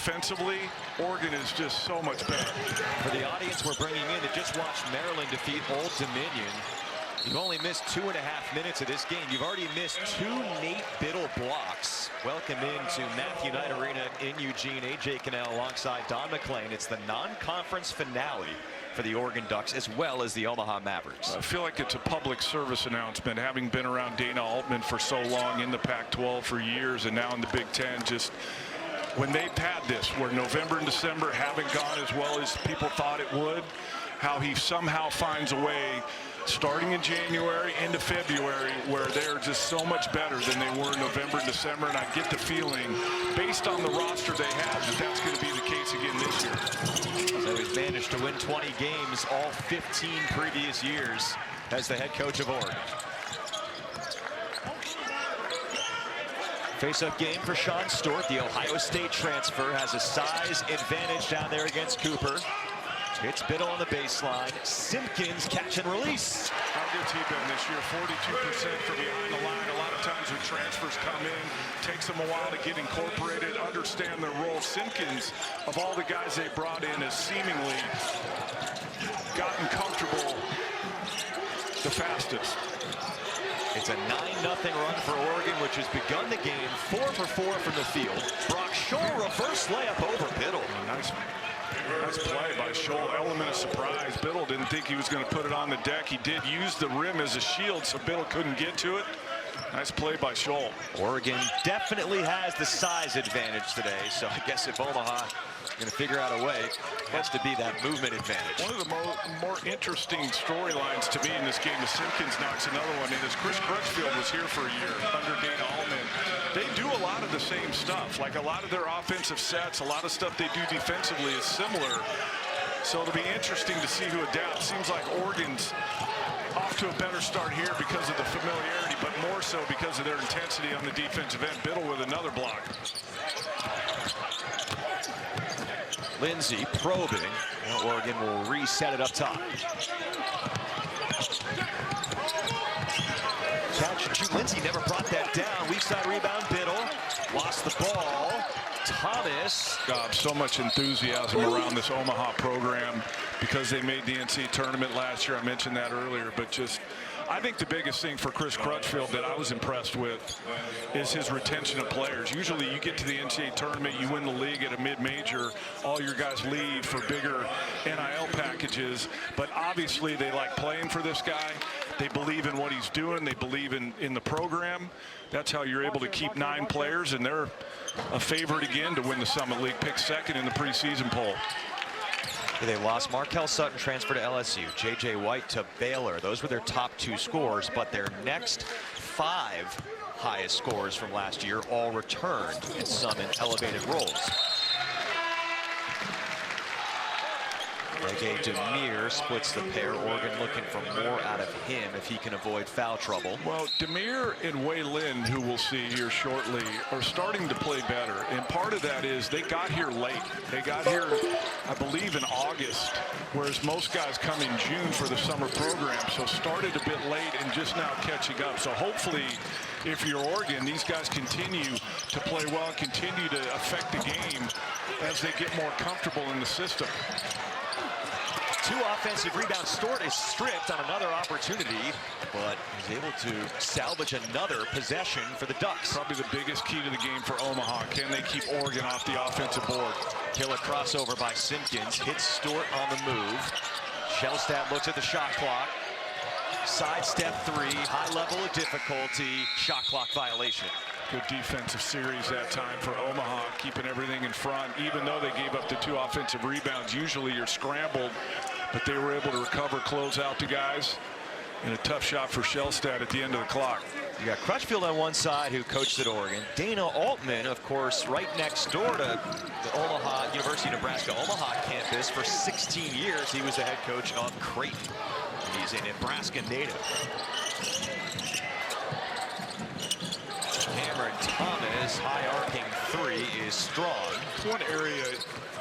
defensively, Oregon is just so much better. For the audience we're bringing in that just watched Maryland defeat Old Dominion, you've only missed 2.5 minutes of this game. You've already missed 2 Nate Biddle blocks. Welcome into Matthew Knight Arena in Eugene. AJ Cannell alongside Don McClain. It's the non-conference finale for the Oregon Ducks as well as the Omaha Mavericks. I feel like it's a public service announcement, having been around Dana Altman for so long, in the Pac-12 for years and now in the Big Ten. Just when they've had this, where November and December haven't gone as well as people thought it would, how he somehow finds a way starting in January into February where they're just so much better than they were in November and December. And I get the feeling, based on the roster they have, that that's going to be the case again this year. So he's managed to win 20 games all 15 previous years as the head coach of Oregon. Face-up game for Sean Stewart. The Ohio State transfer has a size advantage down there against Cooper. It's Biddle on the baseline. Simpkins catch and release. How good's he been this year? 42% from behind the line. A lot of times when transfers come in, takes them a while to get incorporated, understand their role. Simpkins, of all the guys they brought in, has seemingly gotten comfortable the fastest. It's a 9-0 run for Oregon, which has begun the game 4 for 4 from the field. Brock Scholl reverse layup over Biddle. Nice play by Scholl. Element of surprise. Biddle didn't think he was going to put it on the deck. He did use the rim as a shield, so Biddle couldn't get to it. Nice play by Scholl. Oregon definitely has the size advantage today, so I guess if Omaha is going to figure out a way, it has to be that movement advantage. One of the more interesting storylines to me in this game is Simpkins knocks another one in. As Chris Crutchfield was here for a year under Dana Altman, they do a lot of the same stuff. Like a lot of their offensive sets, a lot of stuff they do defensively is similar. So it'll be interesting to see who adapts. Seems like Oregon's off to a better start here because of the familiarity, but more so because of their intensity on the defensive end. Biddle with another block. Lindsey probing. Now Oregon will reset it up top. Catch. Lindsey never brought that down. Weak side rebound. Biddle lost the ball. Thomas. God, so much enthusiasm around this Omaha program because they made the NCAA tournament last year. I mentioned that earlier, but just I think the biggest thing for Chris Crutchfield that I was impressed with is his retention of players. Usually you get to the NCAA tournament, you win the league at a mid-major, all your guys leave for bigger NIL packages, but obviously they like playing for this guy. They believe in what he's doing. They believe in the program. That's how you're able to keep 9 players, and they're a favorite again to win the Summit League, picked second in the preseason poll. They lost Markel Sutton, transfer to LSU. J.J. White to Baylor. Those were their top 2 scorers, but their next 5 highest scorers from last year all returned, and some in elevated roles. Reggie Demir splits the pair. Oregon looking for more out of him if he can avoid foul trouble. Well, Demir and Wei Lin, who we'll see here shortly, are starting to play better. And part of that is they got here late. They got here, I believe, in August, whereas most guys come in June for the summer program. So started a bit late and just now catching up. So hopefully, if you're Oregon, these guys continue to play well, continue to affect the game as they get more comfortable in the system. 2 offensive rebounds. Stewart is stripped on another opportunity, but is able to salvage another possession for the Ducks. Probably the biggest key to the game for Omaha. Can they keep Oregon off the offensive board? Killer crossover by Simpkins. Hits Stewart on the move. Shellstat looks at the shot clock. Sidestep 3. High level of difficulty. Shot clock violation. Good defensive series that time for Omaha, keeping everything in front. Even though they gave up the 2 offensive rebounds, usually you're scrambled, but they were able to recover, close out the guys, and a tough shot for Shellstat at the end of the clock. You got Crutchfield on one side, who coached at Oregon. Dana Altman, of course, right next door to the Omaha, University of Nebraska Omaha campus. For 16 years, he was the head coach of Creighton. He's a Nebraska native. Cameron Thomas, high arcing 3 is strong. One area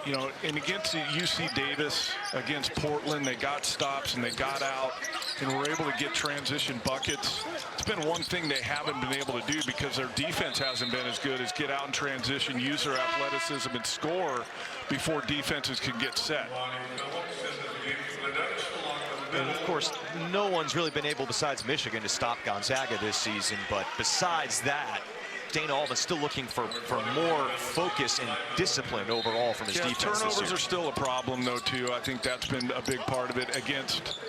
You know, and against UC Davis, against Portland, they got stops and they got out and were able to get transition buckets. It's been one thing they haven't been able to do because their defense hasn't been as good as get out in transition, use their athleticism, and score before defenses can get set. And of course, no one's really been able, besides Michigan, to stop Gonzaga this season. But besides that, Dana Altman's still looking for more focus and discipline overall from his defense. Turnovers are still a problem, though, too. I think that's been a big part of it. Against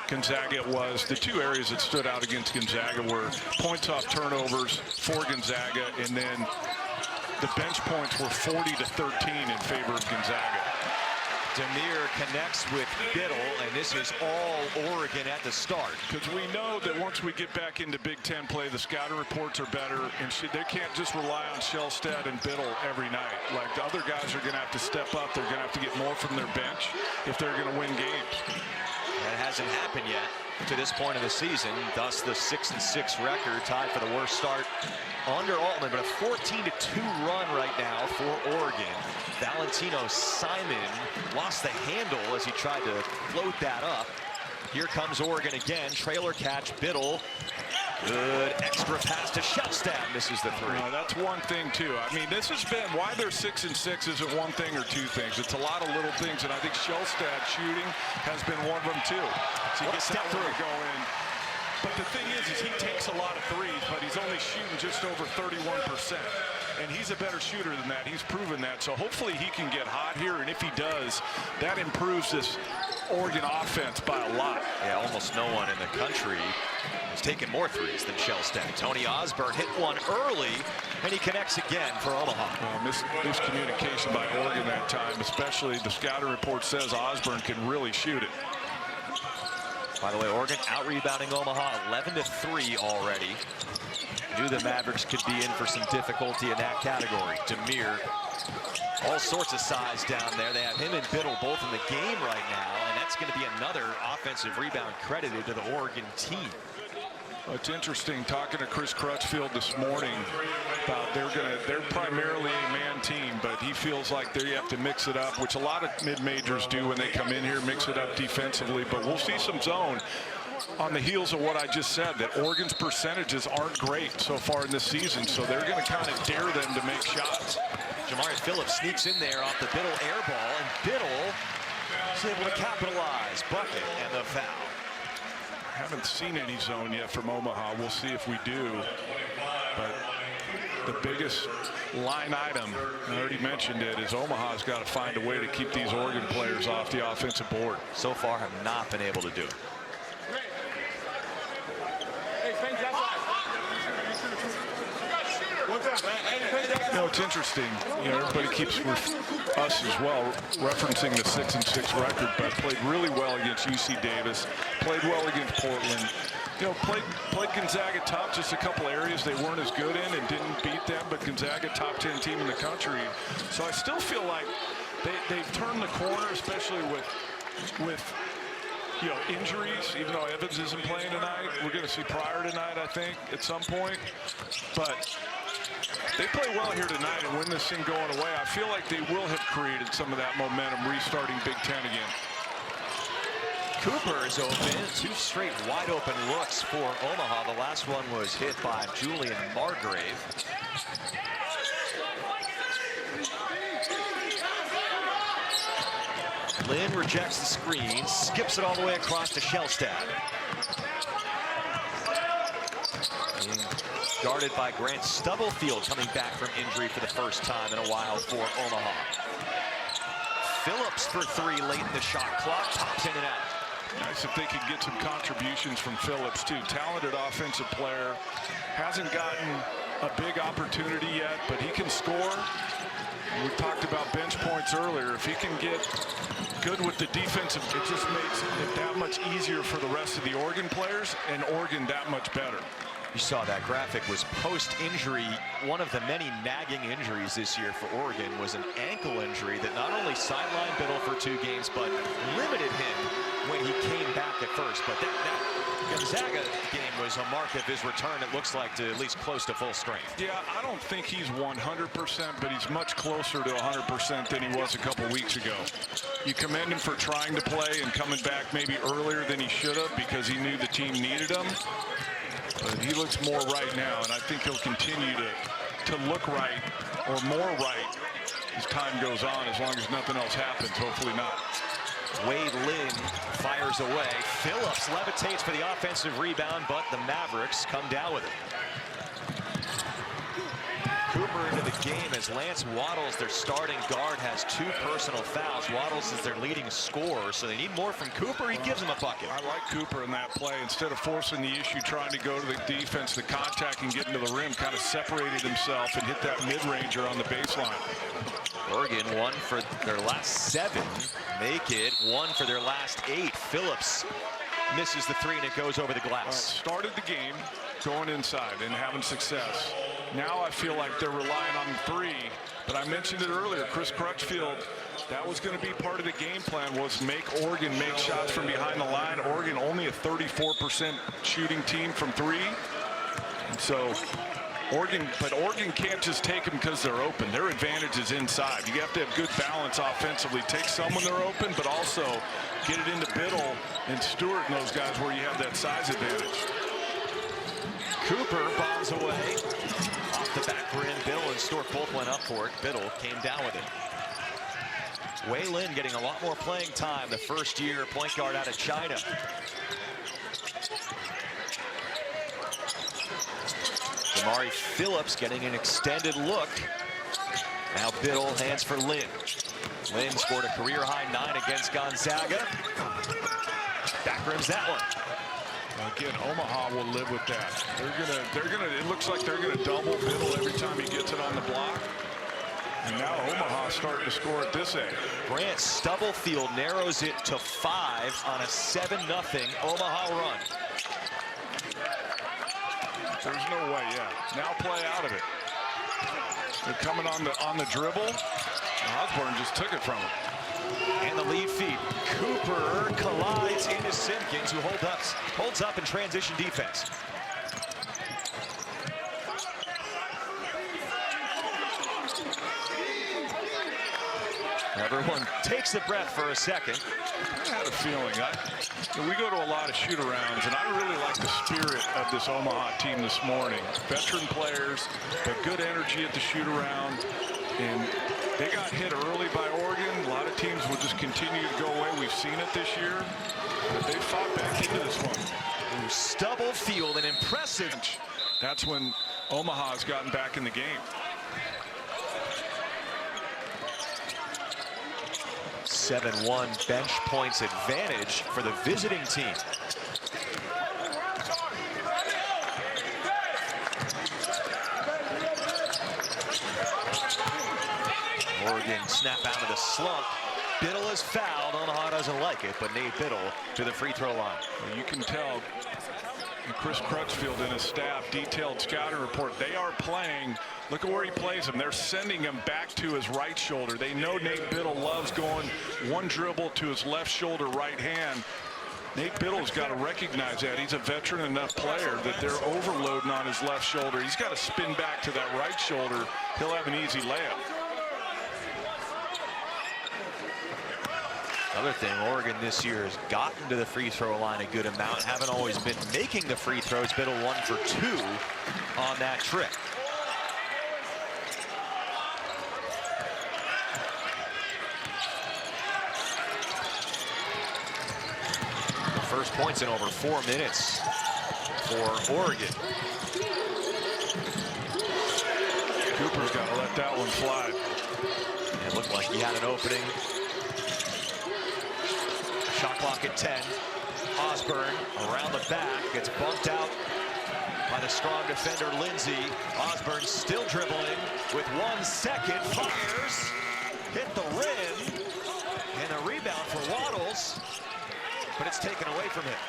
Gonzaga, it was the two areas that stood out against Gonzaga were points off turnovers for Gonzaga, and then the bench points were 40-13 in favor of Gonzaga. Demir connects with Biddle, and this is all Oregon at the start. Because we know that once we get back into Big Ten play, the scouting reports are better, and they can't just rely on Shellstad and Biddle every night. Like, the other guys are going to have to step up. They're going to have to get more from their bench if they're going to win games. That hasn't happened yet to this point of the season. Thus, the 6-6 record, tied for the worst start under Altman, but a 14-2 run right now for Oregon. Valentino Simon lost the handle as he tried to float that up. Here comes Oregon again. Trailer catch, Biddle. Good extra pass to Shellstad. Misses the three. That's one thing, too. I mean, this has been why they're 6-6 isn't one thing or two things. It's a lot of little things, and I think Shellstad shooting has been one of them, too. So he gets that one to go in. But the thing is he takes a lot of threes, but he's only shooting just over 31%. And he's a better shooter than that. He's proven that. So hopefully he can get hot here. And if he does, that improves this Oregon offense by a lot. Yeah, almost no one in the country has taken more threes than Shellstad. Tony Osborne hit one early, and he connects again for Omaha. Miscommunication by Oregon that time, especially the scouting report says Osborne can really shoot it. By the way, Oregon out-rebounding Omaha 11-3 already. Knew the Mavericks could be in for some difficulty in that category. Demir, all sorts of size down there. They have him and Biddle both in the game right now, and that's going to be another offensive rebound credited to the Oregon team. Well, it's interesting talking to Chris Crutchfield this morning about they're primarily a man team, but he feels like they have to mix it up, which a lot of mid-majors do when they come in here, mix it up defensively. But we'll see some zone on the heels of what I just said, that Oregon's percentages aren't great so far in this season, so they're going to kind of dare them to make shots. Jamari Phillips sneaks in there off the Biddle air ball, and Biddle is able to capitalize. Bucket and the foul. Haven't seen any zone yet from Omaha. We'll see if we do. But the biggest line item, I already mentioned it, is Omaha's got to find a way to keep these Oregon players off the offensive board. So far have not been able to do it. You know, it's interesting. You know, everybody keeps us as well referencing the 6-6 record, but played really well against UC Davis, played well against Portland. You know, played Gonzaga top just a couple areas they weren't as good in and didn't beat them, but Gonzaga top 10 team in the country. So I still feel like they've turned the corner, especially with you know, injuries. Even though Evans isn't playing tonight, we're going to see Pryor tonight, I think, at some point. But they play well here tonight and win this thing going away. I feel like they will have created some of that momentum restarting Big Ten again. Cooper is open. Two straight wide open looks for Omaha. The last one was hit by Julian Margrave. Lynn rejects the screen, skips it all the way across to Shellstad. Being guarded by Grant Stubblefield, coming back from injury for the first time in a while for Omaha. Phillips for three late in the shot clock, pops in and out. Nice if they could get some contributions from Phillips, too. Talented offensive player. Hasn't gotten a big opportunity yet, but he can score. We talked about bench points earlier. If he can get good with the defensive, it just makes it that much easier for the rest of the Oregon players, and Oregon that much better. You saw that graphic was post-injury. One of the many nagging injuries this year for Oregon was an ankle injury that not only sidelined Biddle for 2 games, but limited him when he came back at first. But that Gonzaga game was a mark of his return, it looks like, to at least close to full strength. Yeah, I don't think he's 100%, but he's much closer to 100% than he was a couple weeks ago. You commend him for trying to play and coming back maybe earlier than he should have because he knew the team needed him. But he looks more right now, and I think he'll continue to look right or more right as time goes on, as long as nothing else happens. Hopefully not. Wade Lynn fires away. Phillips levitates for the offensive rebound, but the Mavericks come down with it. Cooper into the game as Lance Waddles, their starting guard, has 2 personal fouls. Waddles is their leading scorer, so they need more from Cooper. He gives them a bucket. I like Cooper in that play. Instead of forcing the issue, trying to go to the defense, the contact and get into the rim, kind of separated himself and hit that mid-ranger on the baseline. Oregon 1 for their last 7. Make it 1 for their last 8. Phillips misses the 3 and it goes over the glass. Started the game going inside and having success. Now I feel like they're relying on 3, but I mentioned it earlier, Chris Crutchfield, that was going to be part of the game plan, was make Oregon make shots from behind the line. Oregon only a 34% shooting team from 3. And so Oregon can't just take them because they're open. Their advantage is inside. You have to have good balance offensively. Take some when they're open, but also get it into Biddle and Stewart and those guys where you have that size advantage. Cooper bombs away. Off the back rim, Biddle and Stewart both went up for it. Biddle came down with it. Wei Lin getting a lot more playing time, the first-year point guard out of China. Jamari Phillips getting an extended look. Now Biddle, hands for Lin. Lin scored a career-high 9 against Gonzaga. Back rims that one. Again, Omaha will live with that. It looks like they're gonna double Biddle every time he gets it on the block. And now Omaha starting to score at this end. Grant Stubblefield narrows it to 5 on a 7-0 Omaha run. There's no way, yeah. Now play out of it. They're coming on the dribble. Osborne just took it from him. And the lead feed. Cooper collides into Simpkins, who holds up in transition defense. Everyone takes a breath for a second. I had a feeling. We go to a lot of shoot-arounds, and I really like the spirit of this Omaha team this morning. Veteran players, but good energy at the shoot-around. And they got hit early by Oregon. A lot of teams will just continue to go away. We've seen it this year. But they fought back into this one. Ooh, Stubblefield, an impressive. That's when Omaha's gotten back in the game. 7-1 bench points advantage for the visiting team. Oregon snap out of the slump. Biddle is fouled. Omaha doesn't like it, but Nate Biddle to the free throw line. Well, you can tell Chris Crutchfield and his staff, detailed scouting report, they are playing. Look at where he plays him. They're sending him back to his right shoulder. They know Nate Biddle loves going one dribble to his left shoulder, right hand. Nate Biddle's got to recognize that. He's a veteran enough player that they're overloading on his left shoulder. He's got to spin back to that right shoulder. He'll have an easy layup. Another thing, Oregon this year has gotten to the free throw line a good amount. Haven't always been making the free throws. Biddle 1 for 2 on that trip. First points in over 4 minutes for Oregon. Cooper's got to let that one fly. It looked like he had an opening. Shot clock at 10. Osborne around the back, gets bumped out by the strong defender Lindsey. Osborne still dribbling with 1 second. Fires, hit the rim, and a rebound for Waddles, but it's taken away from him.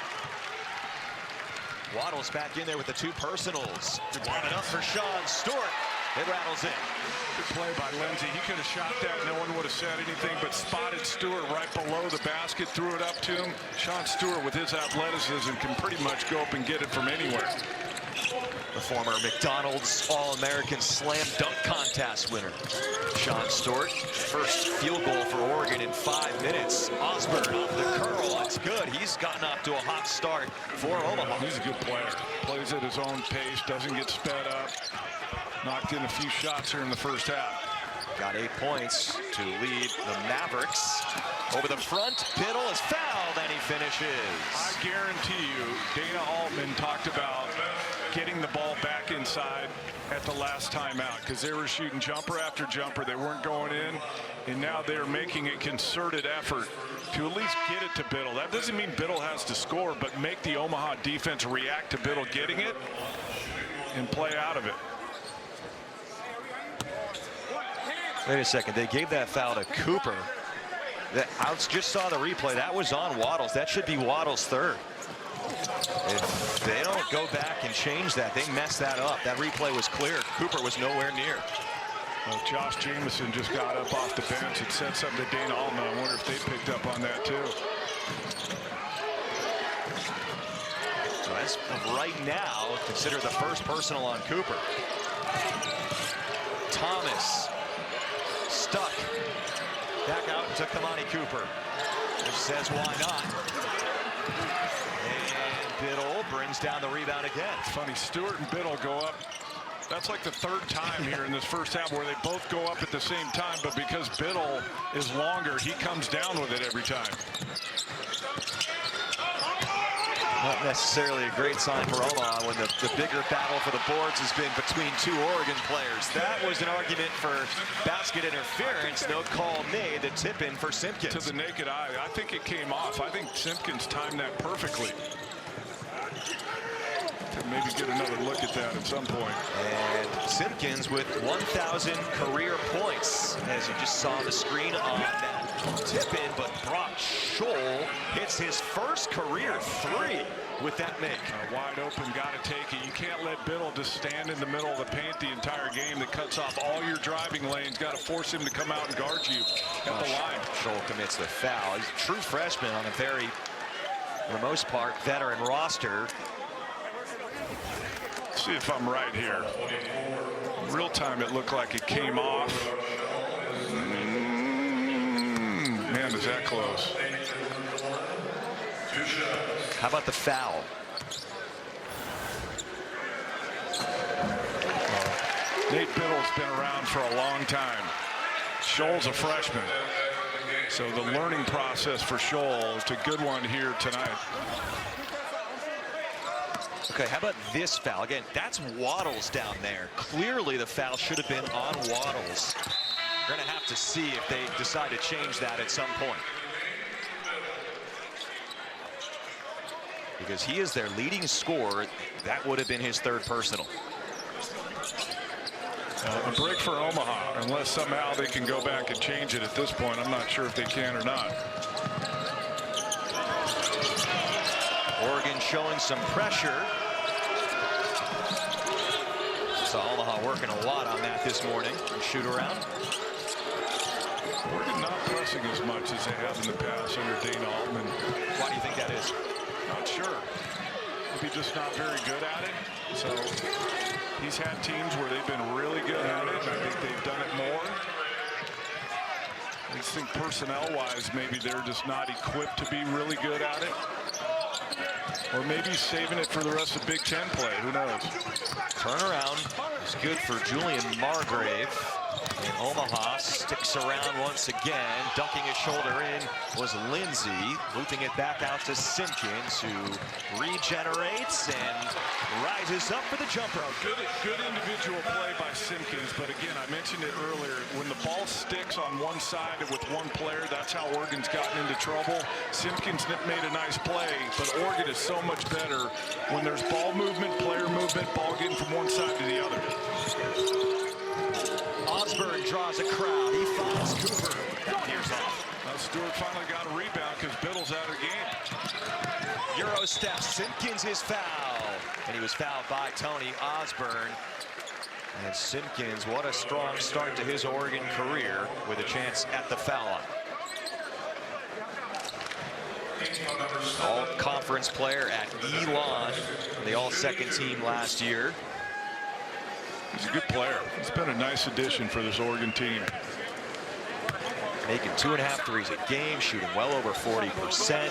Waddles back in there with the 2 personals. Lining up for Sean Stewart. It rattles in. Good play by Lindsey. He could have shot that. No one would have said anything, but spotted Stewart right below the basket, threw it up to him. Sean Stewart, with his athleticism, can pretty much go up and get it from anywhere. The former McDonald's All-American Slam Dunk Contest winner, Sean Stewart. First field goal for Oregon in 5 minutes. Osborne off the curl. It's good. He's gotten off to a hot start for Omaha. He's a good player. Plays at his own pace, doesn't get sped up. Knocked in a few shots here in the first half. Got 8 points to lead the Mavericks. Over the front, Biddle is fouled, and he finishes. I guarantee you, Dana Altman talked about getting the ball back inside at the last timeout because they were shooting jumper after jumper. They weren't going in, and now they're making a concerted effort to at least get it to Biddle. That doesn't mean Biddle has to score, but make the Omaha defense react to Biddle getting it and play out of it. Wait a second, they gave that foul to Cooper. I just saw the replay. That was on Waddles. That should be Waddles' third. If they don't go back and change that, they messed that up. That replay was clear. Cooper was nowhere near. Well, Josh Jamison just got up off the bench and said something to Dana Altman. I wonder if they picked up on that too. So as of right now, consider the first personal on Cooper. Thomas stuck. Back out to Kamani Cooper. Which says why not. And Biddle brings down the rebound again. Funny, Stewart and Biddle go up. That's like the 3rd time here in this first half where they both go up at the same time, but because Biddle is longer, he comes down with it every time. Not necessarily a great sign for Omaha when the bigger battle for the boards has been between 2 Oregon players. That was an argument for basket interference. No call made. The tip in for Simpkins. To the naked eye, I think it came off. I think Simpkins timed that perfectly. Could maybe get another look at that at some point. And Simpkins with 1,000 career points, as you just saw on the screen on that tip in, but Brock Scholl hits his first career 3 with that make. Wide open, got to take it. You can't let Biddle just stand in the middle of the paint the entire game. That cuts off all your driving lanes. Got to force him to come out and guard you at the line. Scholl commits the foul. He's a true freshman on a very, for the most part, veteran roster. See if I'm right here. Real time, it looked like it came off. Man, is that close. How about the foul? Nate Biddle's been around for a long time. Scholl's a freshman. So the learning process for Scholl is a good one here tonight. Okay, how about this foul? Again, that's Waddles down there. Clearly the foul should have been on Waddles. We're going to have to see if they decide to change that at some point. Because he is their leading scorer. That would have been his 3rd personal. A break for Omaha, unless somehow they can go back and change it at this point. I'm not sure if they can or not. Oregon showing some pressure. Saw Omaha working a lot on that this morning. Shoot around. Oregon not pressing as much as they have in the past under Dana Altman. Why do you think that is? Not sure. Maybe just not very good at it. So he's had teams where they've been really good at it. I think they've done it more. I just think personnel-wise, maybe they're just not equipped to be really good at it. Or maybe saving it for the rest of Big Ten play. Who knows? Turnaround is good for Julian Margrave. And Omaha sticks around once again. Ducking his shoulder in was Lindsey. Looping it back out to Simpkins, who regenerates and rises up for the jumper. Good individual play by Simpkins. But again, I mentioned it earlier. When the ball sticks on one side with one player, that's how Oregon's gotten into trouble. Simpkins made a nice play, but Oregon is so much better when there's ball movement, player movement, ball getting from one side to the other. Osborne draws a crowd. He finds Cooper. Here's off. Stewart finally got a rebound because Biddle's out of the game. Euro step. Simpkins is fouled. and he was fouled by Tony Osborne. And Simpkins, what a strong start to his Oregon career with a chance at the foul line. All-conference player at Elon, the all-second team last year. He's a good player. He's been a nice addition for this Oregon team. Making 2.5 threes a game, shooting well over 40%.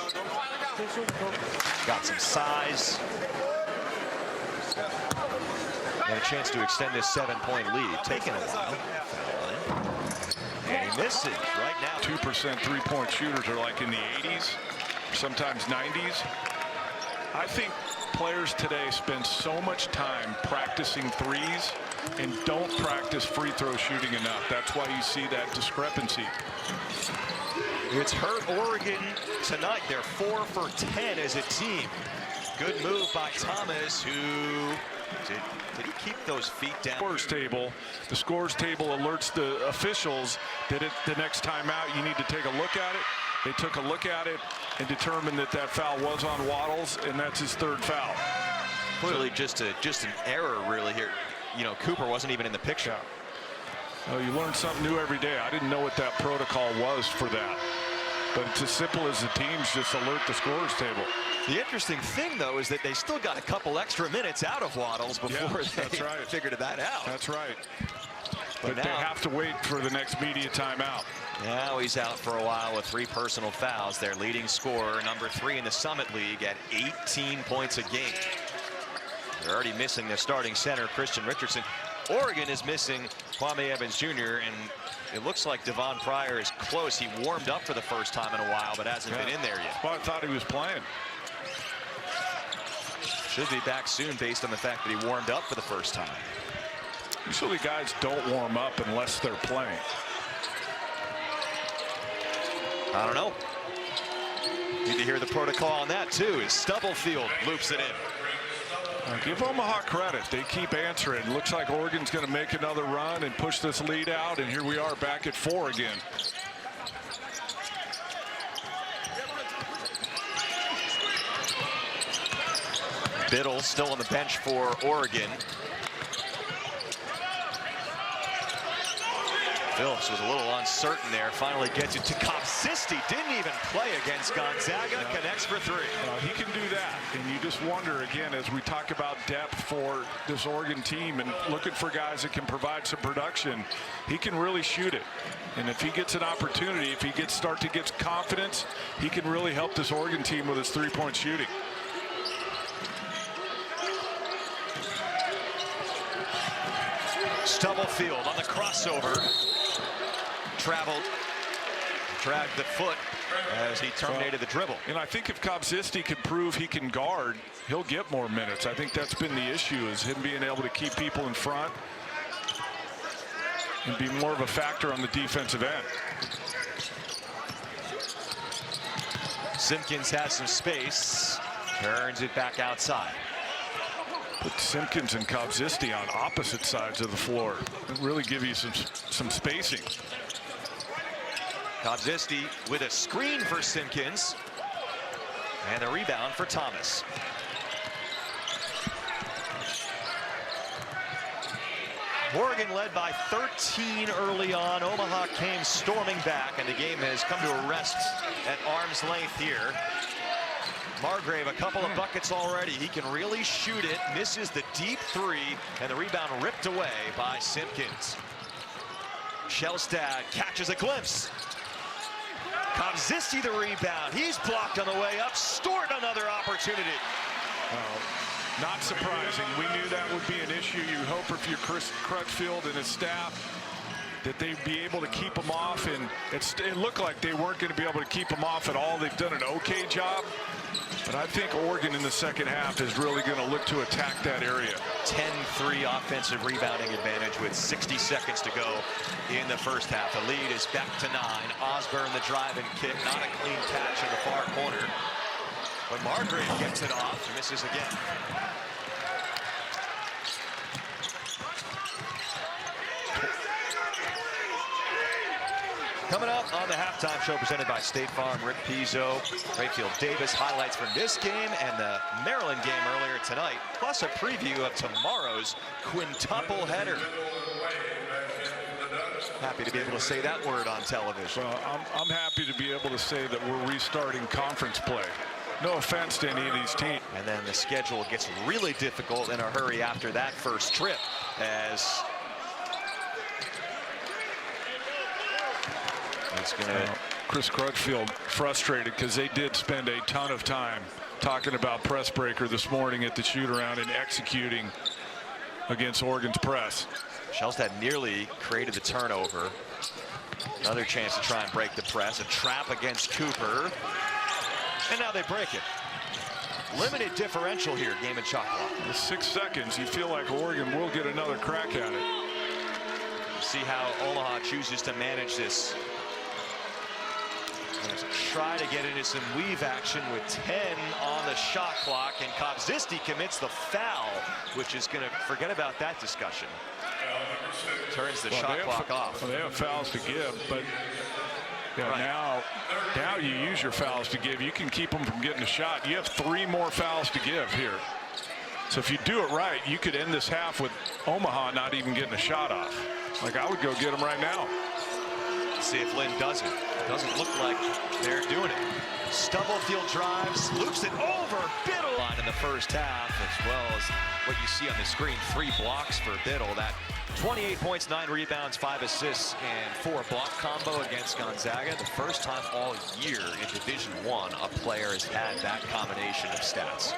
Got some size. And a chance to extend this 7-point lead. Taking a while. And he misses right now. 2% three-point shooters are like in the 80s, sometimes 90s. I think players today spend so much time practicing threes and don't practice free throw shooting enough. That's why you see that discrepancy. It's hurt Oregon tonight. They're 4 for 10 as a team. Good move by Thomas, who did he keep those feet down? The scores table alerts the officials that the next time out you need to take a look at it. They took a look at it and determined that that foul was on Waddles, and that's his 3rd foul. Clearly just an error really here. You know, Cooper wasn't even in the picture. Oh, you learn something new every day. I didn't know what that protocol was for that. But it's as simple as the teams just alert the scorers table. The interesting thing, though, is that they still got a couple extra minutes out of Waddles before they figured that out. That's right. But they have to wait for the next media timeout. Now he's out for a while with 3 personal fouls. Their leading scorer, number 3 in the Summit League, at 18 points a game. They're already missing their starting center, Christian Richardson. Oregon is missing Kwame Evans Jr., and it looks like Devon Pryor is close. He warmed up for the first time in a while, but hasn't been in there yet. Well, I thought he was playing. Should be back soon based on the fact that he warmed up for the first time. Usually guys don't warm up unless they're playing. I don't know. Need to hear the protocol on that, too, as Stubblefield loops it in. Give Omaha credit. They keep answering. Looks like Oregon's going to make another run and push this lead out, and here we are back at 4 again. Biddle still on the bench for Oregon. Phillips was a little uncertain there. Finally gets it to Kopsisti. Didn't even play against Gonzaga. No. Connects for 3. He can do that. And you just wonder, again, as we talk about depth for this Oregon team and looking for guys that can provide some production, he can really shoot it. And if he gets an opportunity, if he start to get confidence, he can really help this Oregon team with his 3-point shooting. Stubblefield on the crossover. Dragged the foot as he terminated the dribble. And I think if Kopsisti can prove he can guard, he'll get more minutes. I think that's been the issue, is him being able to keep people in front and be more of a factor on the defensive end. Simpkins has some space, turns it back outside. Put Simpkins and Kopsisti on opposite sides of the floor. It'll really give you some spacing. Kopsisti with a screen for Simpkins. And a rebound for Thomas. Oregon led by 13 early on. Omaha came storming back, and the game has come to a rest at arm's length here. Margrave, a couple of buckets already. He can really shoot it. Misses the deep 3, and the rebound ripped away by Simpkins. Shelstad catches a glimpse. Kopsisti the rebound. He's blocked on the way up. Stort another opportunity. Not surprising. We knew that would be an issue. You hope if you're Chris Crutchfield and his staff that they'd be able to keep him off, and it looked like they weren't going to be able to keep him off at all. They've done an okay job, but I think Oregon in the second half is really going to look to attack that area. 10-3 offensive rebounding advantage with 60 seconds to go in the first half. The lead is back to 9. Osborne the drive and kick, not a clean catch in the far corner. But Margrave gets it off, misses again. Coming up on the halftime show presented by State Farm, Rick Pizzo, Rayfield Davis, highlights from this game and the Maryland game earlier tonight, plus a preview of tomorrow's quintuple header. Happy to be able to say that word on television. Well, I'm happy to be able to say that we're restarting conference play. No offense to any of these teams. And then the schedule gets really difficult in a hurry after that first trip, as it's gonna Chris Crutchfield frustrated because they did spend a ton of time talking about press breaker this morning at the shoot around and executing against Oregon's press. Shelstad nearly created the turnover. Another chance to try and break the press. A trap against Cooper. And now they break it. Limited differential here, game and shot clock. 6 seconds. You feel like Oregon will get another crack at it. See how Omaha chooses to manage this. Try to get into some weave action with 10 on the shot clock, and Kobzisti commits the foul, which is going to forget about that discussion. Turns the shot clock off. Well, they have fouls to give, but yeah, right. now you use your fouls to give. You can keep them from getting a shot. You have 3 more fouls to give here. So if you do it right, you could end this half with Omaha not even getting a shot off. Like, I would go get them right now. See if Lynn does it. Doesn't look like they're doing it. Stubblefield drives, loops it over. Biddle in the first half, as well as what you see on the screen. 3 blocks for Biddle. That 28 points, 9 rebounds, 5 assists, and 4 block combo against Gonzaga. The first time all year in Division I a player has had that combination of stats.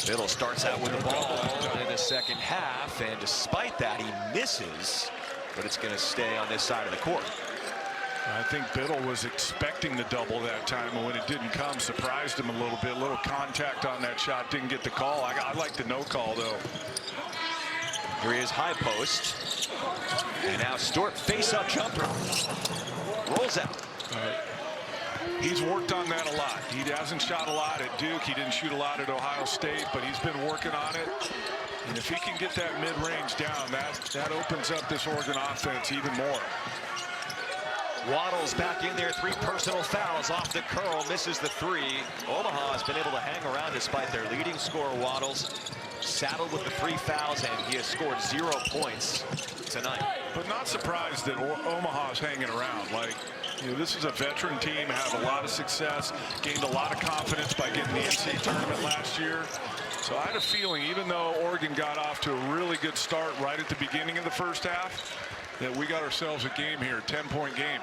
Biddle starts out with the ball in the second half, and despite that, he misses. But it's going to stay on this side of the court. I think Biddle was expecting the double that time, and when it didn't come, surprised him a little bit. A little contact on that shot, didn't get the call. I like the no call, though. Here he is, high post. And now Stewart, face-up jumper. Rolls out. He's worked on that a lot. He hasn't shot a lot at Duke. He didn't shoot a lot at Ohio State, but he's been working on it. And if he can get that mid-range down, that opens up this Oregon offense even more. Waddles back in there, 3 personal fouls off the curl, misses the 3. Omaha has been able to hang around despite their leading scorer, Waddles, saddled with the 3 fouls, and he has scored 0 points tonight. But not surprised that Omaha's hanging around. Like, you know, this is a veteran team, have a lot of success, gained a lot of confidence by getting the NCAA tournament last year. So I had a feeling, even though Oregon got off to a really good start right at the beginning of the first half, that we got ourselves a game here, 10-point game.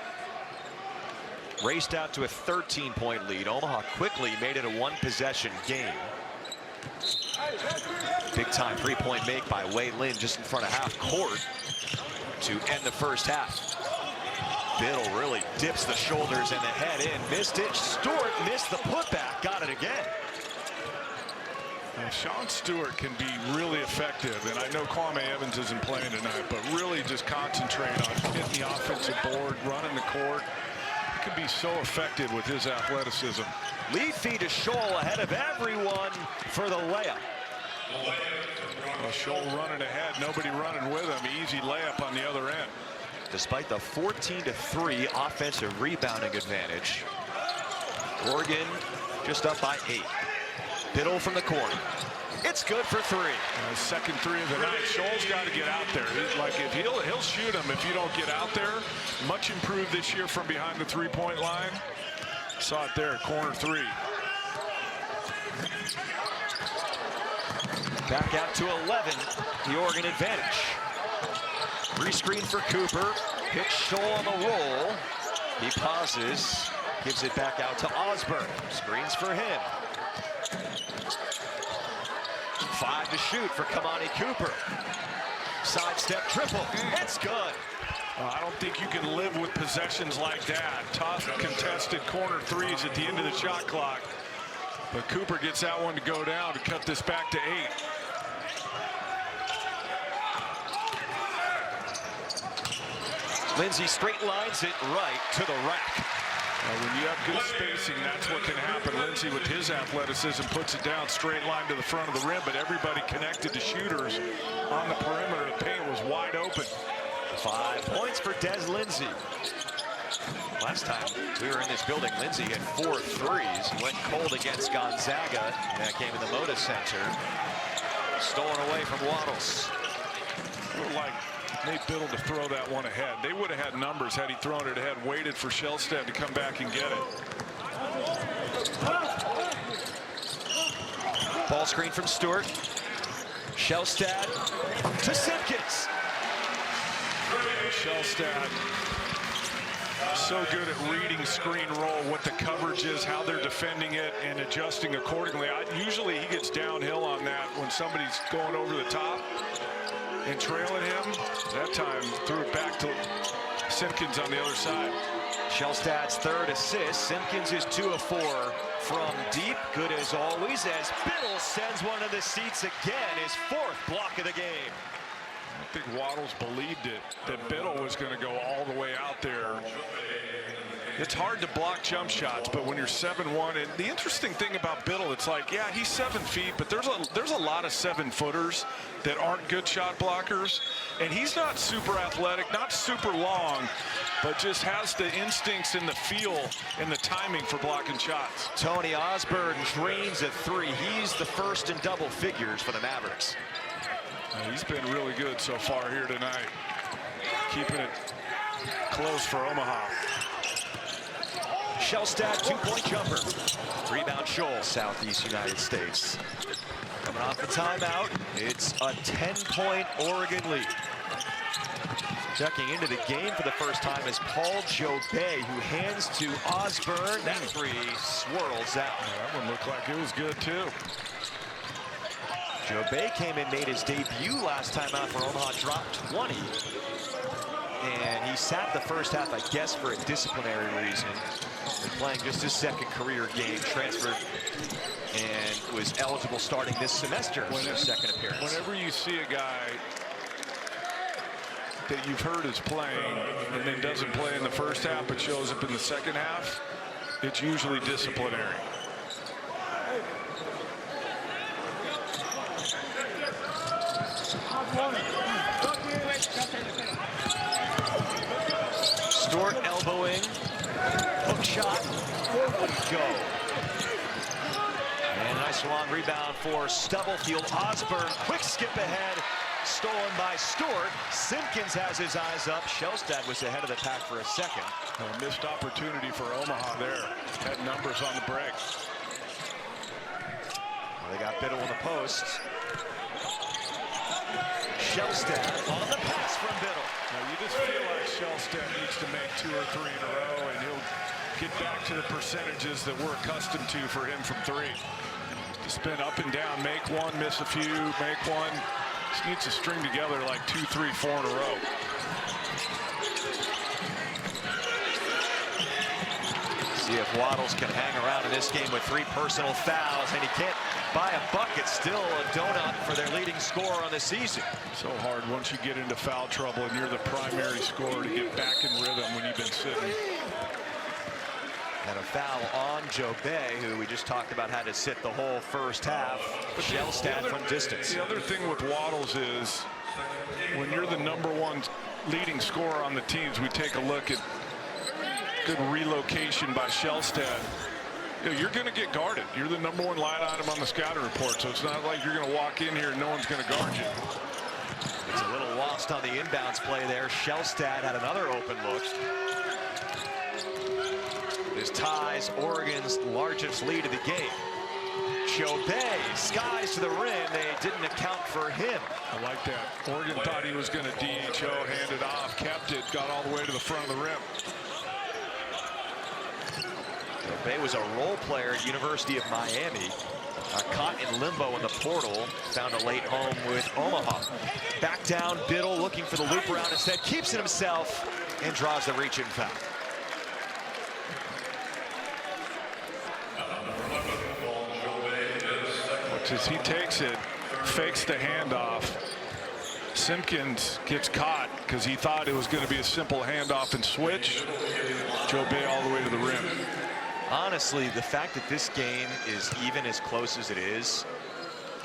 Raced out to a 13-point lead. Omaha quickly made it a 1-possession game. Big-time 3-point make by Wei Lin just in front of half court to end the first half. Biddle really dips the shoulders and the head in. Missed it. Stewart missed the putback. Got it again. Sean Stewart can be really effective, and I know Kwame Evans isn't playing tonight, but really just concentrate on hitting the offensive board, running the court. He can be so effective with his athleticism. Lead feed to Scholl ahead of everyone for the layup. Well, Scholl running ahead, nobody running with him. Easy layup on the other end. Despite the 14-3 offensive rebounding advantage, Oregon just up by 8. Biddle from the corner. It's good for 3. Second 3 of the night. Scholl's got to get out there. Like, if he'll shoot him if you don't get out there. Much improved this year from behind the 3-point line. Saw it there, corner 3. Back out to 11, the Oregon advantage. Rescreen for Cooper. Hits Scholl on the roll. He pauses, gives it back out to Osborne. Screens for him. 5 to shoot for Kamani Cooper. Sidestep triple. It's good. I don't think you can live with possessions like that. Tough contested corner 3s at the end of the shot clock. But Cooper gets that one to go down to cut this back to 8. Lindsey straight lines it right to the rack. When you have good spacing, that's what can happen. Lindsey, with his athleticism, puts it down straight line to the front of the rim, but everybody connected to shooters on the perimeter. The paint was wide open. 5 points for Des Lindsay. Last time we were in this building, Lindsay had 4 threes. He went cold against Gonzaga. That came in the Moda Center. Stolen away from Waddles. Like Nate Biddle to throw that one ahead. They would have had numbers had he thrown it ahead, waited for Shellstead to come back and get it. Ball screen from Stewart. Shellstead to Simpkins. Shellstead so good at reading screen roll, what the coverage is, how they're defending it, and adjusting accordingly. Usually he gets downhill on that when somebody's going over the top and trailing him. That time threw it back to Simpkins on the other side. Shellstad's 3rd assist. Simpkins is 2 of 4 from deep. Good as always as Biddle sends one to the seats again. His 4th block of the game. I think Waddles believed it, that Biddle was going to go all the way out there. It's hard to block jump shots, but when you're 7'1", and the interesting thing about Biddle, it's like, yeah, he's 7 feet, but there's a lot of 7-footers that aren't good shot blockers, and he's not super athletic, not super long, but just has the instincts and the feel and the timing for blocking shots. Tony Osborne drains a 3. He's the first in double figures for the Mavericks. He's been really good so far here tonight, keeping it close for Omaha. Shellstad 2-point jumper. Rebound Scholl, Southeast United States. Coming off the timeout, it's a 10-point Oregon lead. Checking into the game for the first time is Paul Jobay, who hands to Osborne. That 3 swirls out. That one looked like it was good too. Jobay came and made his debut last time out for Omaha, dropped 20. And he sat the first half, I guess, for a disciplinary reason. Playing just his 2nd career game, transferred, and was eligible starting this semester for his 2nd appearance. Whenever you see a guy that you've heard is playing and then doesn't play in the first half but shows up in the second half, it's usually disciplinary. Stewart elbowing, hook shot, wouldn't go. And a nice long rebound for Stubblefield. Osborne, quick skip ahead, stolen by Stewart. Simpkins has his eyes up. Shellstad was ahead of the pack for a second. A missed opportunity for Omaha there. Had numbers on the break. Well, they got Biddle in the post. Shellstad on the pass from Biddle. Now you just feel like Shellstad needs to make 2 or 3 in a row, and he'll get back to the percentages that we're accustomed to for him from 3. Just been up and down, make 1, miss a few, make 1. Just needs to string together like 2, 3, 4 in a row. See if Waddles can hang around in this game with 3 personal fouls, and he can't buy a bucket. Still a donut for their leading scorer on the season. So hard once you get into foul trouble and you're the primary scorer to get back in rhythm when you've been sitting. And a foul on Jobay, who we just talked about had to sit the whole first half. Shellstad from distance. The other thing with Waddles is when you're the #1 leading scorer on the teams, we take a look at good relocation by Shellstad. You're going to get guarded. You're the #1 line item on the scouting report, so it's not like you're going to walk in here and no one's going to guard you. It's a little lost on the inbounds play there. Shellstad had another open look. This ties Oregon's largest lead of the game. Jobay skies to the rim. They didn't account for him. I like that. Oregon thought he was going to DHO, hand it off, kept it, got all the way to the front of the rim. Jobay was a role player at University of Miami. Caught in limbo in the portal. Found a late home with Omaha. Back down, Biddle looking for the loop around instead. Keeps it himself and draws the reach-in foul. As he takes it, fakes the handoff. Simpkins gets caught because he thought it was going to be a simple handoff and switch. Jobay all the way to the rim. Honestly, the fact that this game is even as close as it is,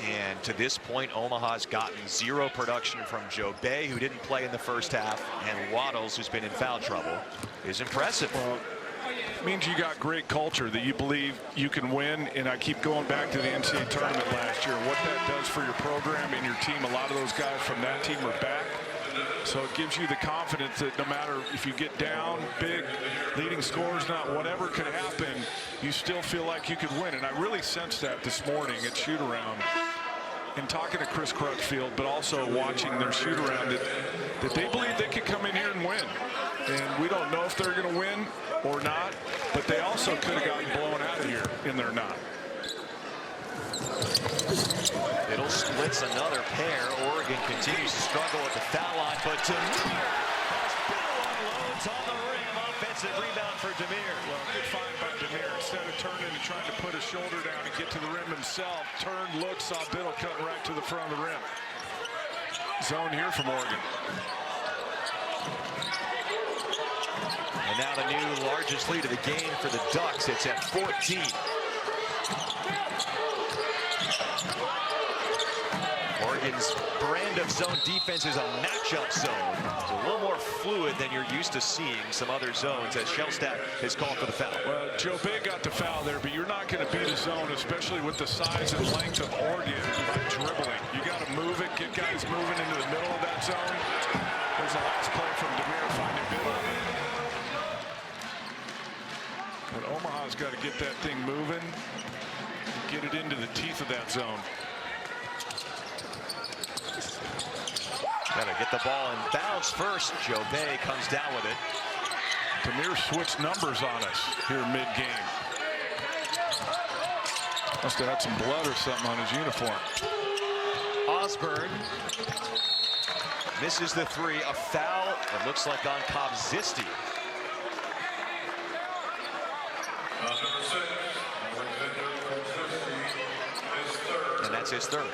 And to this point, Omaha's gotten 0 production from Joe Bay, who didn't play in the first half, and Waddles, who's been in foul trouble, is impressive. Well, it means you got great culture, that you believe you can win. And I keep going back to the NCAA tournament last year. What that does for your program and your team, a lot of those guys from that team are back. So it gives you the confidence that no matter if you get down big, leading scores, not whatever could happen, you still feel like you could win. And I really sensed that this morning at shoot-around. And talking to Chris Crutchfield, but also watching their shoot-around, that they believe they could come in here and win. And we don't know if they're going to win or not, but they also could have gotten blown out of here, and they're not. Biddle splits another pair. Oregon continues to struggle at the foul line, but Demir has Biddle unloads on the rim. Offensive rebound for Demir. Well, good find by Demir. Instead of turning and trying to put his shoulder down and get to the rim himself, turned, looked, saw Biddle cutting right to the front of the rim. Zone here from Oregon. And now the new largest lead of the game for the Ducks. It's at 14. Oregon's brand of zone defense is a matchup zone. It's a little more fluid than you're used to seeing some other zones, as Shellstack has called for the foul. Well, Joe Bay got the foul there, but you're not going to beat a zone, especially with the size and length of Oregon, by dribbling. You got to move it, get guys moving into the middle of that zone. There's the last play from Demir finding Biddle. But Omaha's got to get that thing moving and get it into the teeth of that zone. Got to get the ball and bounce first. Joe Bay comes down with it. Demir switched numbers on us here mid-game. Must have had some blood or something on his uniform. Osborne misses the three. A foul, it looks like, on Kovzisti. And that's his third.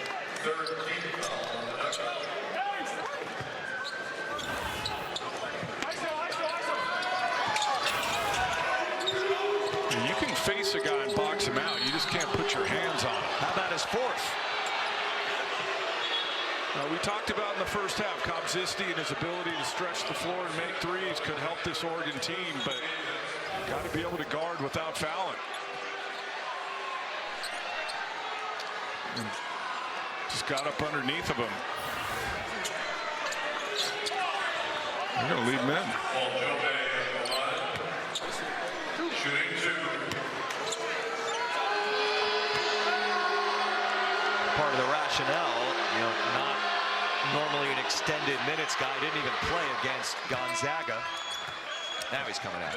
You can face a guy and box him out. You just can't put your hands on him. How about his fourth? We talked about in the first half, Kovzisti and his ability to stretch the floor and make threes could help this Oregon team, but got to be able to guard without fouling. And just got up underneath of him. They're going to leave him in. Part of the rationale, not normally an extended minutes guy, didn't even play against Gonzaga. Now he's coming out.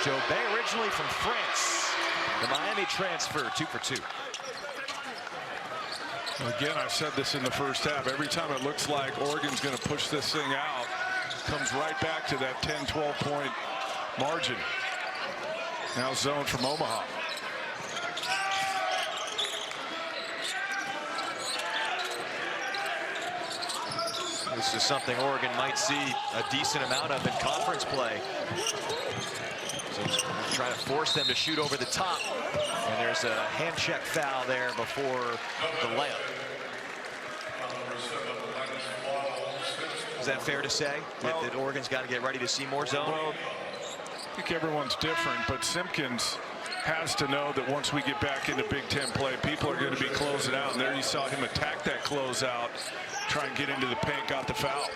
Joe Bay, originally from France. The Miami transfer, 2 for 2. Again, I said this in the first half. Every time it looks like Oregon's going to push this thing out, comes right back to that 10, 12-point margin. Now zone from Omaha. This is something Oregon might see a decent amount of in conference play. So trying to force them to shoot over the top. And there's a hand check foul there before the layup. Is that fair to say? That Oregon's got to get ready to see more zone? Well, I think everyone's different, but Simpkins has to know that once we get back into Big Ten play, people are going to be closing out. And there you saw him attack that closeout, try and get into the paint, got the foul.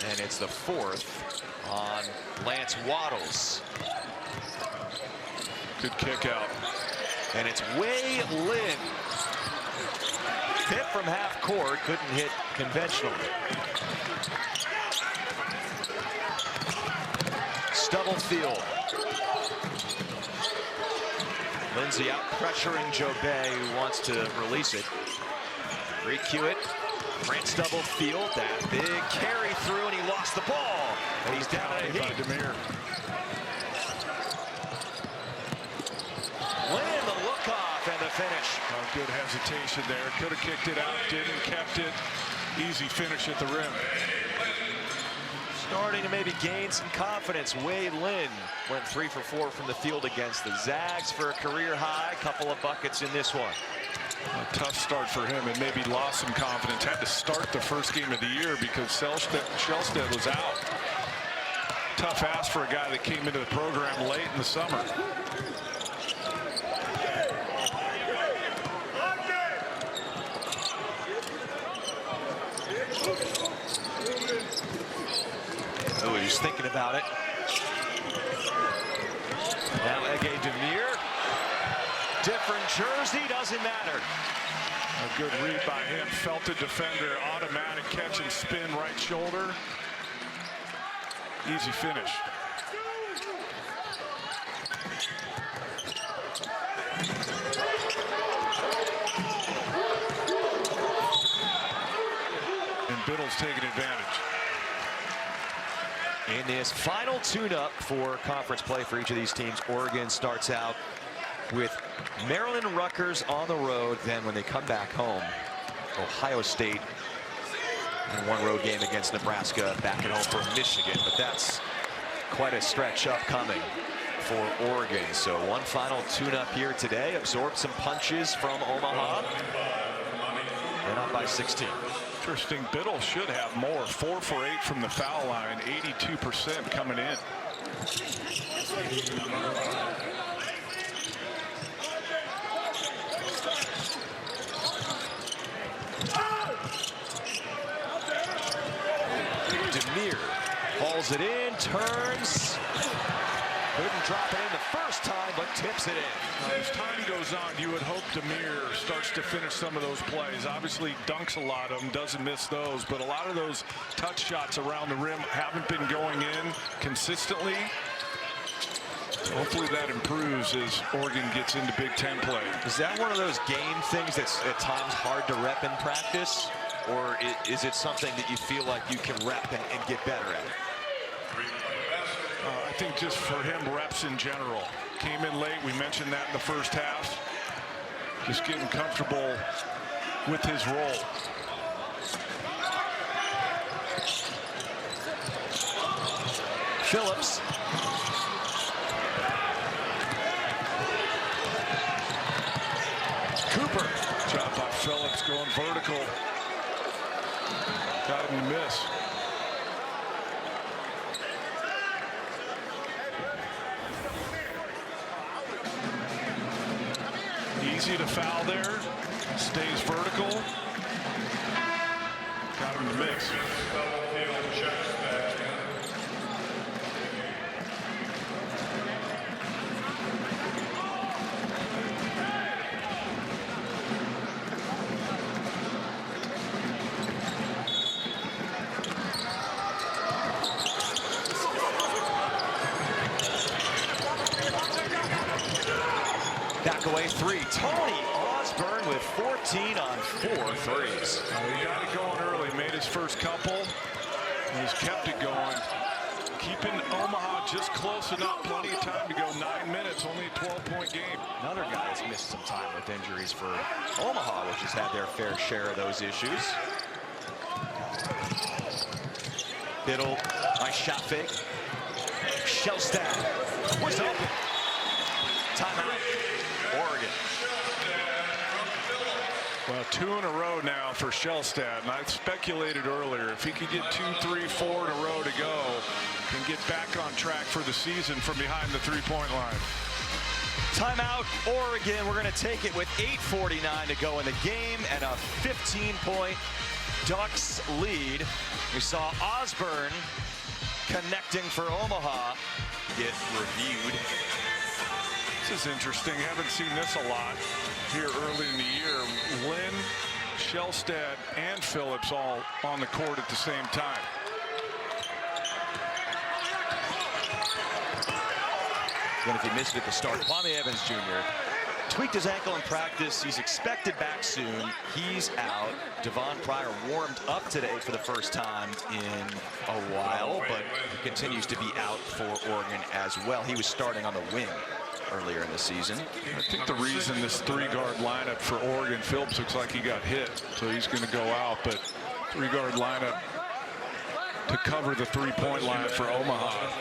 And it's the fourth on Lance Waddles. Good kick out. And it's Wei Lin. Hit from half court, couldn't hit conventionally. Stubblefield. Lindsay out pressuring Joe Bay, who wants to release it. Re-cue it. Grant Stubblefield, that big carry through, and he lost the ball. And he's down at a heat. Demir. Lin, the look off and the finish. Good hesitation there. Could have kicked it out, didn't, kept it. Easy finish at the rim. Starting to maybe gain some confidence. Wade Lynn went 3 for 4 from the field against the Zags for a career high. Couple of buckets in this one. A tough start for him, and maybe lost some confidence. Had to start the first game of the year because Shellstead was out. Tough ask for a guy that came into the program late in the summer. Oh, he's thinking about it. Now Ege Demir. Different jersey, doesn't matter. A good read by him. Felt the defender. Automatic catch and spin right shoulder. Easy finish. And Biddle's taking advantage. In this final tune-up for conference play for each of these teams, Oregon starts out with Maryland and Rutgers on the road. Then when they come back home, Ohio State and one road game against Nebraska, back at home for Michigan. But that's quite a stretch upcoming for Oregon. So one final tune-up here today. Absorbed some punches from Omaha. They're up by 16. Interesting. Biddle should have more. 4 for 8 from the foul line. 82% coming in. Demir hauls it in, turns. Couldn't drop it in the first time, but tips it in. As time goes on, you would hope Demir starts to finish some of those plays. Obviously dunks a lot of them, doesn't miss those, but a lot of those touch shots around the rim haven't been going in consistently. Hopefully that improves as Oregon gets into Big Ten play. Is that one of those game things that's at times hard to rep in practice? Or is it something that you feel like you can rep and get better at? I think just for him, reps in general. Came in late, we mentioned that in the first half. Just getting comfortable with his role. Phillips. Cooper. Job by Phillips going vertical. Got him to miss. Easy to foul there. Stays vertical. Got him to miss. Back-away three. Tony Osborne with 14 on 4 threes. He got it going early, made his first couple, and he's kept it going. Keeping Omaha just close enough, plenty of time to go. 9 minutes, only a 12-point game. Another guy has missed some time with injuries for Omaha, which has had their fair share of those issues. Biddle, nice shot fake. Shellstead was open. Timeout, Oregon. Well, 2 in a row now for Shellstead, and I speculated earlier if he could get 2, 3, 4 in a row to go and get back on track for the season from behind the three-point line. Timeout, Oregon. We're going to take it with 8:49 to go in the game and a 15-point Ducks lead. We saw Osborne connecting for Omaha get reviewed. This is interesting. Haven't seen this a lot here early in the year. Lynn, Shellstead, and Phillips all on the court at the same time. Then if he missed it at the start, Kwame Evans Jr. tweaked his ankle in practice. He's expected back soon. He's out. Devon Pryor warmed up today for the first time in a while, but he continues to be out for Oregon as well. He was starting on the wing earlier in the season. I think the reason this three-guard lineup for Oregon, Phillips looks like he got hit, so he's going to go out. But three-guard lineup to cover the three-point line for Omaha.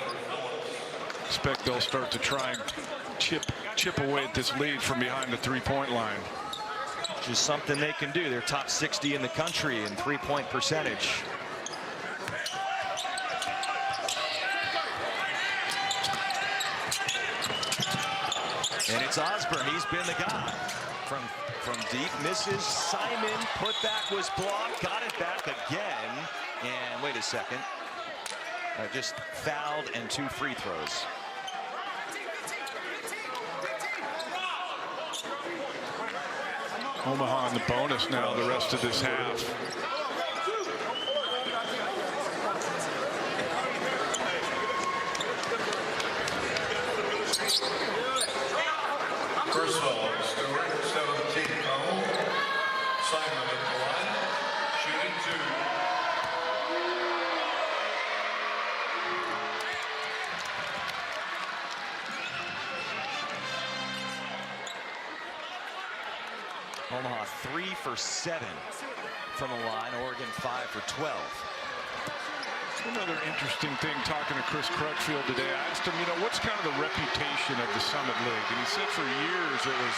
Expect they'll start to try and chip away at this lead from behind the three-point line. Which is something they can do. They're top 60 in the country in three-point percentage. And it's Osborne. He's been the guy from deep. Misses. Simon. Putback was blocked. Got it back again. And wait a second. Just fouled and 2 free throws. Omaha in the bonus now the rest of this half. First of all, Stewart, 17 foul. Simon at the line, shooting 2. Omaha 3 for 7 from the line. Oregon 5 for 12. Another interesting thing, talking to Chris Crutchfield today, I asked him, what's kind of the reputation of the Summit League? And he said for years it was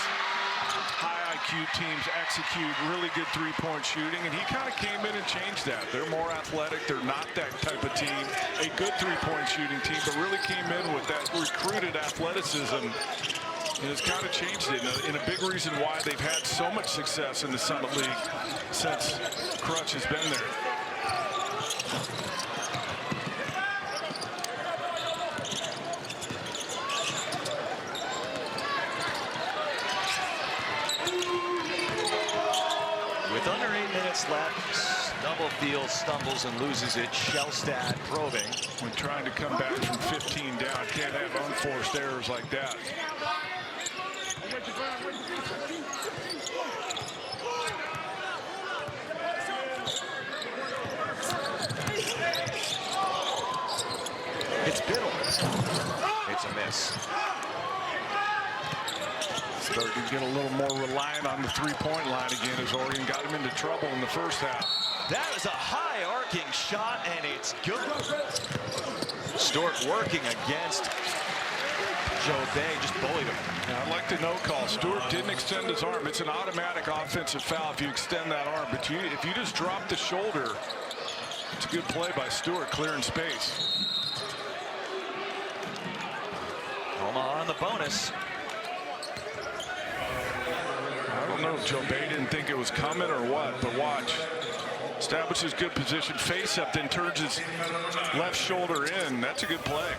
high IQ teams execute really good three-point shooting, and he kind of came in and changed that. They're more athletic. They're not that type of team, a good three-point shooting team, but really came in with that recruited athleticism. And it's kind of changed it, and a big reason why they've had so much success in the Summit League since Crutch has been there. With under 8 minutes left, Stubblefield stumbles and loses it. Shellstad probing. When trying to come back from 15 down, can't have unforced errors like that. It's Biddle. It's a miss. Starting to get a little more reliant on the three-point line again as Oregon got him into trouble in the first half. That is a high arcing shot, and it's good. Stewart working against Joe Bay, just bullied him. Yeah, I like the no call. Stewart didn't extend his arm. It's an automatic offensive foul if you extend that arm, but if you just drop the shoulder, it's a good play by Stewart, clearing space. Omaha on the bonus. I don't know if Joe Bay didn't think it was coming or what, but watch. Establishes good position, face up, then turns his left shoulder in. That's a good play.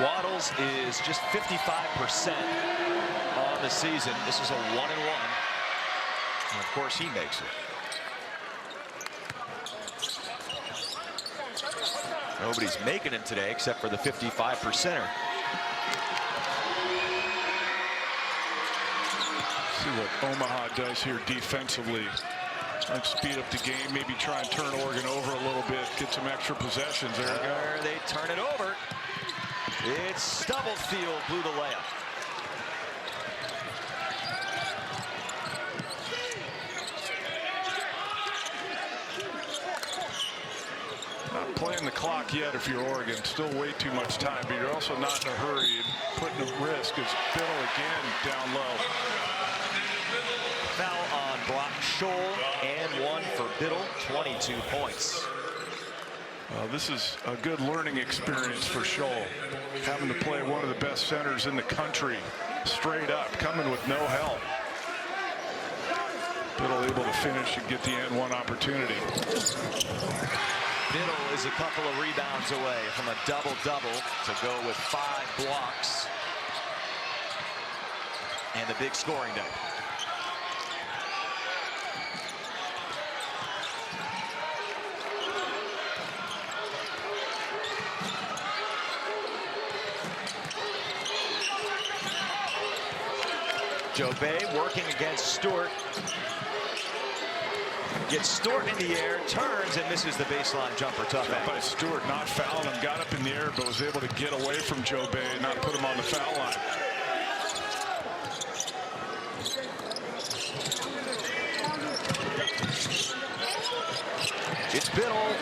Waddles is just 55% on the season. This is a 1-and-1. And of course, he makes it. Nobody's making it today except for the 55%er. See what Omaha does here defensively. Try and speed up the game, maybe try and turn Oregon over a little bit, get some extra possessions. There you go. They turn it over. It's Stubblefield blew the layup. Not playing the clock yet if you're Oregon. Still way too much time, but you're also not in a hurry and putting at risk as Biddle again down low. Foul on Brock Scholl and 1 for Biddle, 22 points. This is a good learning experience for Scholl. Having to play one of the best centers in the country, straight up, coming with no help. Biddle able to finish and get the N1 opportunity. Biddle is a couple of rebounds away from a double-double to go with 5 blocks. And the big scoring day. Joe Bay working against Stewart. Gets Stewart in the air, turns and misses the baseline jumper. Tough By angle. Stewart, not fouling him, got up in the air, but was able to get away from Joe Bay and not put him on the foul line. It's Biddle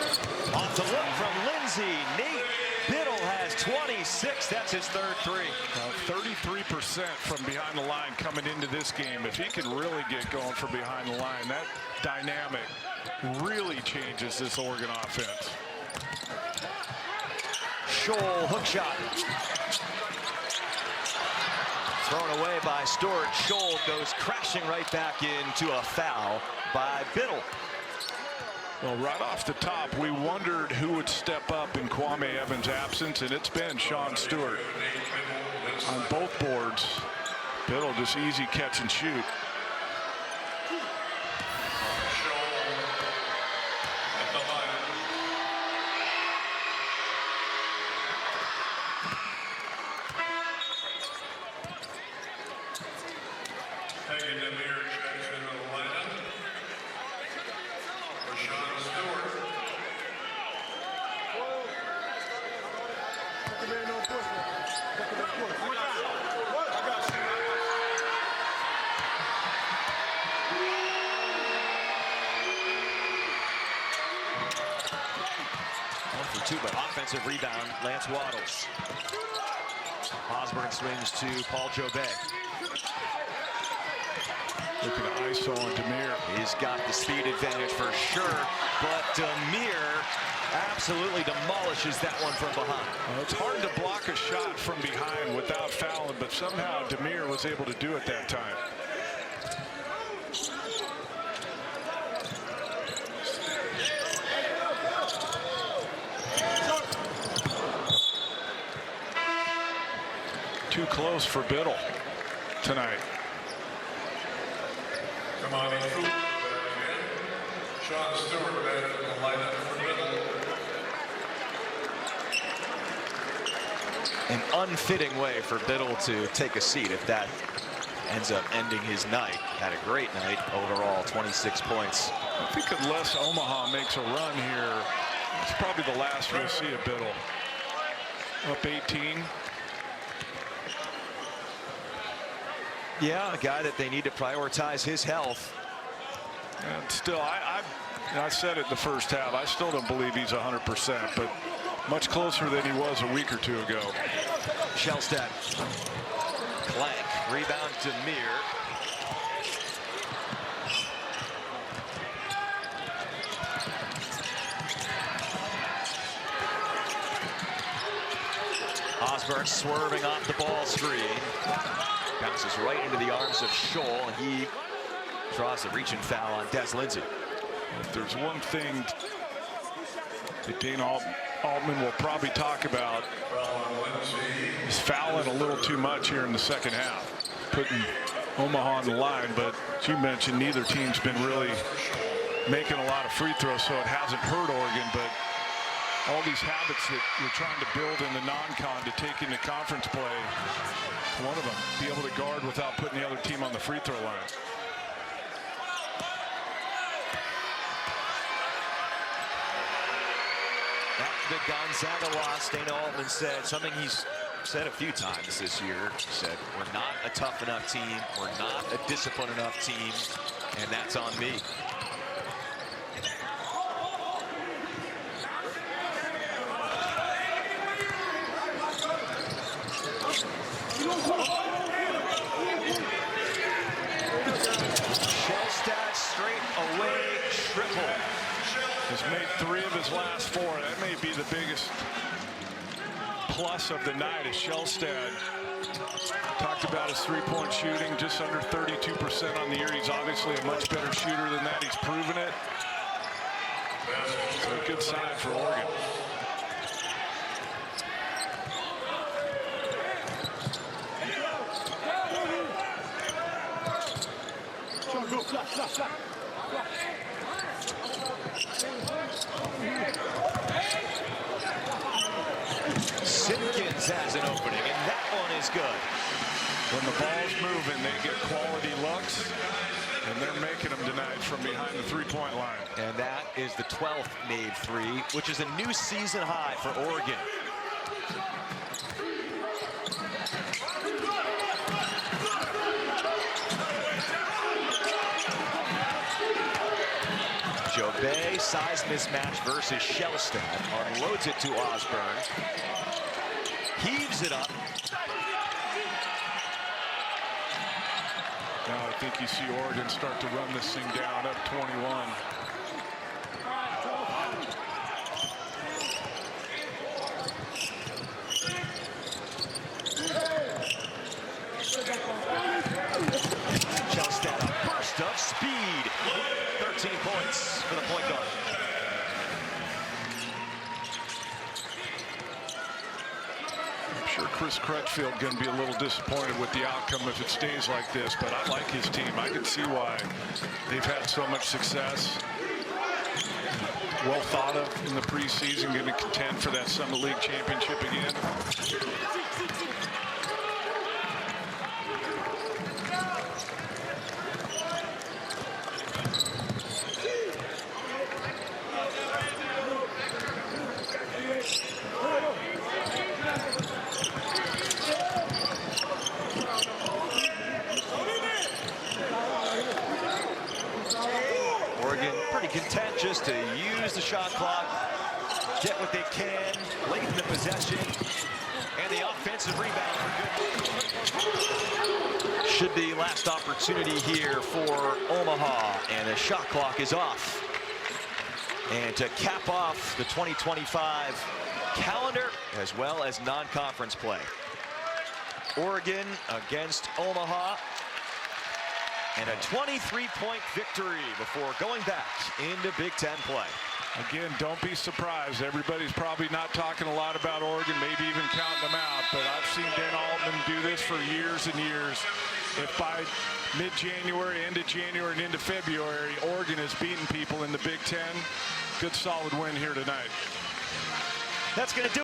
off the look from Lindsay. Nate Biddle has 26. That's his third three. 33% from behind the line coming into this game. If he can really get going from behind the line, that dynamic really changes this Oregon offense. Scholl hook shot. Thrown away by Stewart. Scholl goes crashing right back into a foul by Biddle. Well, right off the top, we wondered who would step up in Kwame Evans' absence, and it's been Sean Stewart. On both boards, Biddle just easy catch and shoot. But offensive rebound, Lance Waddles. Osborne swings to Paul Jobay. Looking at ISO on Demir. He's got the speed advantage for sure, but Demir absolutely demolishes that one from behind. Well, it's hard to block a shot from behind without fouling, but somehow Demir was able to do it that time. Too close for Biddle tonight. Come on, Sean Stewart back in the lineup for Biddle. An unfitting way for Biddle to take a seat if that ends up ending his night. Had a great night overall, 26 points. I think unless Omaha makes a run here, it's probably the last we'll see of Biddle. Up 18. Yeah, a guy that they need to prioritize his health. And still, I said it the first half. I still don't believe he's 100%, but much closer than he was a week or two ago. Shellstead. Clank. Rebound to Demir. Osborne swerving off the ball screen. Bounces right into the arms of Scholl, and he draws a reaching foul on Des Lindsay. If there's one thing that Dana Altman will probably talk about, is fouling a little too much here in the second half, putting Omaha on the line. But as you mentioned, neither team's been really making a lot of free throws, so it hasn't hurt Oregon. But all these habits that you're trying to build in the non-con to take into conference play, one of them, be able to guard without putting the other team on the free throw line. After the Gonzaga loss, Dana Altman said something he's said a few times this year. He said, we're not a tough enough team, we're not a disciplined enough team, and that's on me. Shellstad straight away triple. Has made 3 of his last 4. That may be the biggest plus of the night. Is Shellstad talked about his three-point shooting, just under 32% on the year. He's obviously a much better shooter than that. He's proven it. So a good sign for Oregon. Simpkins has an opening, and that one is good. When the ball's moving, they get quality looks. And they're making them tonight from behind the three-point line. And that is the 12th made three, which is a new season high for Oregon. Jobay, size mismatch versus Shellstad. Unloads it to Osborne. Heaves it up. Now I think you see Oregon start to run this thing down, up 21. Shellstad, a burst of speed. 13 points for the point guard. I'm sure Chris Crutchfield going to be a little disappointed with the outcome if it stays like this, but I like his team. I can see why they've had so much success. Well thought of in the preseason, going to contend for that Summit League championship again. Oregon pretty content just to use the shot clock, get what they can late in the possession, and the offensive rebound for good. Should be last opportunity here for Omaha, and the shot clock is off. And to cap off the 2025 calendar as well as non-conference play, Oregon against Omaha. And a 23-point victory before going back into Big Ten play. Again, don't be surprised. Everybody's probably not talking a lot about Oregon, maybe even counting them out. But I've seen Dan Altman do this for years and years. If by mid-January, end of January, and into February, Oregon is beating people in the Big Ten, good solid win here tonight. That's going to do